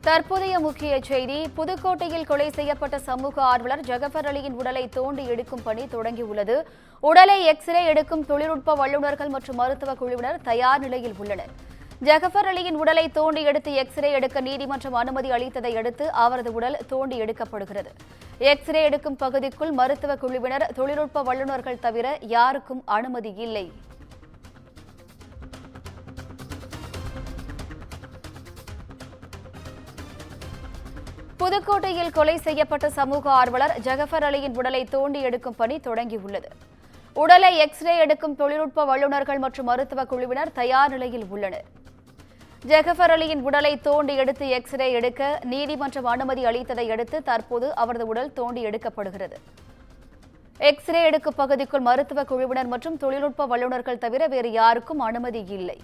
தற்போதைய முக்கிய செய்தி. புதுக்கோட்டையில் கொலை செய்யப்பட்ட சமூக ஆர்வலர் ஜகபர் அலியின் உடலை தோண்டி எடுக்கும் பணி தொடங்கியுள்ளது. உடலை எக்ஸ்ரே எடுக்கும் தொழில்நுட்ப வல்லுநர்கள் மற்றும் மருத்துவ குழுவினர் தயார் நிலையில் உள்ளனர். ஜகபர் அலியின் உடலை தோண்டி எடுத்து எக்ஸ்ரே எடுக்க நீதிமன்றம் அனுமதி அளித்ததை அடுத்து அவரது உடல் தோண்டி எடுக்கப்படுகிறது. எக்ஸ்ரே எடுக்கும் பகுதிக்குள் மருத்துவ குழுவினர், தொழில்நுட்ப வல்லுநர்கள் தவிர யாருக்கும் அனுமதி இல்லை. புதுக்கோட்டையில் கொலை செய்யப்பட்ட சமூக ஆர்வலர் ஜகபர் அலியின் உடலை தோண்டி எடுக்கும் பணி தொடங்கியுள்ளது. உடலை எக்ஸ்ரே எடுக்கும் தொழில்நுட்ப வல்லுநர்கள் மற்றும் மருத்துவ குழுவினர் தயார் நிலையில் உள்ளனர். ஜகபர் அலியின் உடலை தோண்டி எடுத்து எக்ஸ்ரே எடுக்க நீதிமன்றம் அனுமதி அளித்ததை அடுத்து தற்போது அவரது உடல் தோண்டி எடுக்கப்படுகிறது. எக்ஸ்ரே எடுக்கும் பகுதிக்குள் மருத்துவ குழுவினர் மற்றும் தொழில்நுட்ப வல்லுநர்கள் தவிர வேறு யாருக்கும் அனுமதி இல்லை.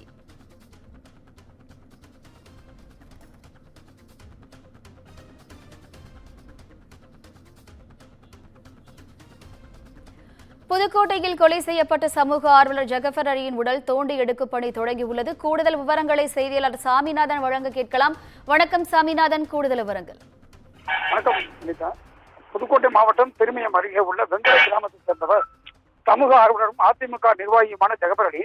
புதுக்கோட்டையில் கொலை செய்யப்பட்ட சமூக ஆர்வலர் ஜகபர் அலியின் உடல் தோண்டி எடுக்கும் பணி தொடங்கியுள்ளது. கூடுதல் விவரங்களை செய்தியாளர் சாமிநாதன் வழங்க கேட்கலாம். வணக்கம் சாமிநாதன், கூடுதல் விவரங்கள். வணக்கம். புதுக்கோட்டை மாவட்டம் திருமயம் அருகே உள்ள வெங்கட கிராமத்தை சேர்ந்தவர் சமூக ஆர்வலரும் அதிமுக நிர்வாகியுமான ஜகபர் அலி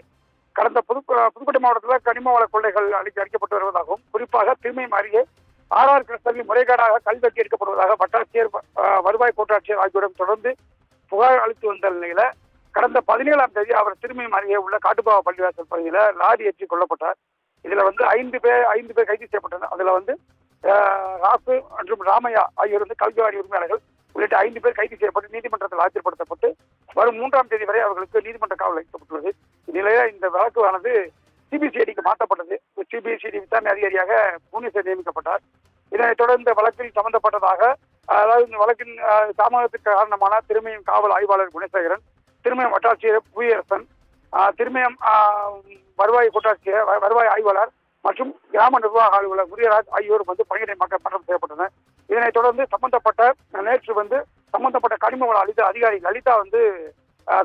கடந்த புதுக்கோட்டை மாவட்டத்தில் கனிம வள கொள்ளைகள் அளிக்கப்பட்டு வருவதாகவும், குறிப்பாக திருமயம் அருகே ஆர்ஆர் கிருஷ்ணகிரி முறைகேடாக கல்வெட்டி எடுக்கப்படுவதாக வட்டாட்சியர், வருவாய் கோட்டாட்சியர் ஆகியோரிடம் தொடர்ந்து புகார் அளித்து வந்த நிலையில கடந்த 17ஆம் தேதி அவர் திருமயம் அருகே உள்ள காட்டுப்பாவ பள்ளிவாசல் பகுதியில லாரி ஏற்றி கொல்லப்பட்டார். இதுல 5 பேர் கைது செய்யப்பட்டனர். அதுல ராசு மற்றும் ராமையா ஆகியோர் கல்விவாரி உரிமையாளர்கள் உள்ளிட்ட 5 பேர் கைது செய்யப்பட்டு நீதிமன்றத்தில் ஆஜர்படுத்தப்பட்டு வரும் 3ஆம் தேதி வரை அவர்களுக்கு நீதிமன்ற காவல் அளிக்கப்பட்டுள்ளது. இந்நிலையில இந்த வழக்கானது சிபிசிஐடிக்கு மாற்றப்பட்டது. சிபிசிஐடி விசாரணை அதிகாரியாக புவனேஸ்வர் நியமிக்கப்பட்டார். இதனைத் தொடர்ந்து வழக்கில் சம்பந்தப்பட்டதாக, அதாவது இந்த வழக்கின் தாமதத்துக்கு காரணமான திருமயம் காவல் ஆய்வாளர் குணசேகரன், திருமயம் வட்டாட்சியர் புவியரசன், திருமயம் வருவாய் கோட்டாட்சியர், வருவாய் ஆய்வாளர் மற்றும் கிராம நிர்வாக அலுவலர் முரியராஜ் ஆகியோர் பணியிடை மாற்றம் செய்யப்பட்டனர். இதனைத் தொடர்ந்து நேற்று சம்பந்தப்பட்ட கனிம வள அதிகாரி லலிதா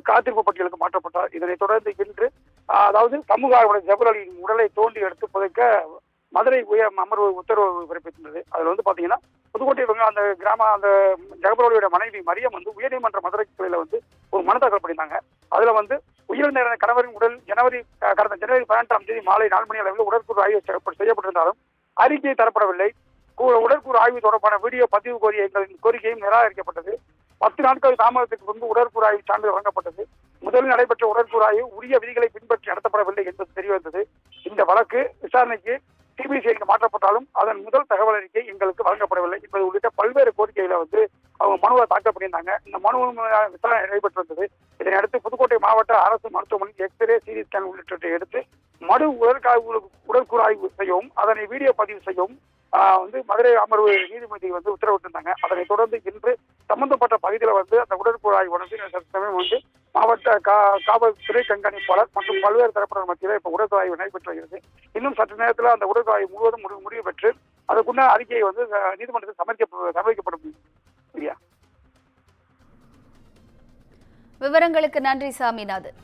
காத்திருப்பு பட்டியலுக்கு மாற்றப்பட்டார். இதனைத் தொடர்ந்து இன்று, அதாவது சமூக ஆர்வலர் ஜகபர் அலியின் உடலை தோண்டி எடுத்து புதைக்க மதுரை உயர் அமர்வு உத்தரவு பிறப்பித்துள்ளது. அதுல பாத்தீங்கன்னா புதுக்கோட்டை அந்த ஜகபர் அலியோட மனைவி மரியம் உயர்நீதிமன்ற மதுரை கிளையில ஒரு மனு தாக்கல் பண்ணியிருந்தாங்க. அதுல உயிரிழந்த கணவரின் உடல் கடந்த ஜனவரி 18ஆம் தேதி மாலை 4 மணி அளவில் உடற்கூறு ஆய்வு செய்யப்பட்டிருந்தாலும் அறிக்கை தரப்படவில்லை. உடற்கூறு ஆய்வு தொடர்பான வீடியோ பதிவு கோரிய எங்களின் கோரிக்கையும் நிராகரிக்கப்பட்டது. 10 நாட்கள் தாமதத்துக்கு முன்பு உடற்கூறு ஆய்வு சான்றிதழ் வழங்கப்பட்டது. முதலில் நடைபெற்ற உடற்கூறு ஆய்வு உரிய விதிகளை பின்பற்றி நடத்தப்படவில்லை என்பது தெரியவந்தது. இந்த வழக்கு விசாரணைக்கு சிபிசிஐடிக்கு மாற்றப்பட்டாலும் அதன் முதல் தகவல் அறிக்கை எங்களுக்கு வழங்கப்படவில்லை என்பது உள்ளிட்ட பல்வேறு கோரிக்கைகளை அவங்க மனுவை தாக்கல் பண்ணியிருந்தாங்க. இந்த மனு விசாரணை நடைபெற்று வந்தது. இதனையடுத்து புதுக்கோட்டை மாவட்ட அரசு மருத்துவமனையில் எக்ஸ்ரே, சிடி ஸ்கேன் உள்ளிட்டவற்றை எடுத்து உடற்கூறு ஆய்வு செய்யவும் அதனை வீடியோ பதிவு செய்யவும் மதுரை அமர்வு நீதிபதி உத்தரவிட்டிருந்தாங்க. அதனைத் தொடர்ந்து இன்று சம்பந்தப்பட்ட பகுதியில் அந்த உடற்கூறு ஆய்வு மாவட்ட காவல்துறை கண்காணிப்பாளர் மற்றும் பல்வேறு தரப்பினர் மத்தியில் இப்ப உடற்கூறு ஆய்வு நடைபெற்று வருகிறது. இன்னும் சற்று நேரத்தில் அந்த உடற்கூறு ஆய்வு முழுவதும் முடிவு பெற்று அதுக்குள்ள அறிக்கையை நீதிமன்றத்தில் சமர்ப்பிக்கப்படும். விவரங்களுக்கு நன்றி சாமிநாதன்.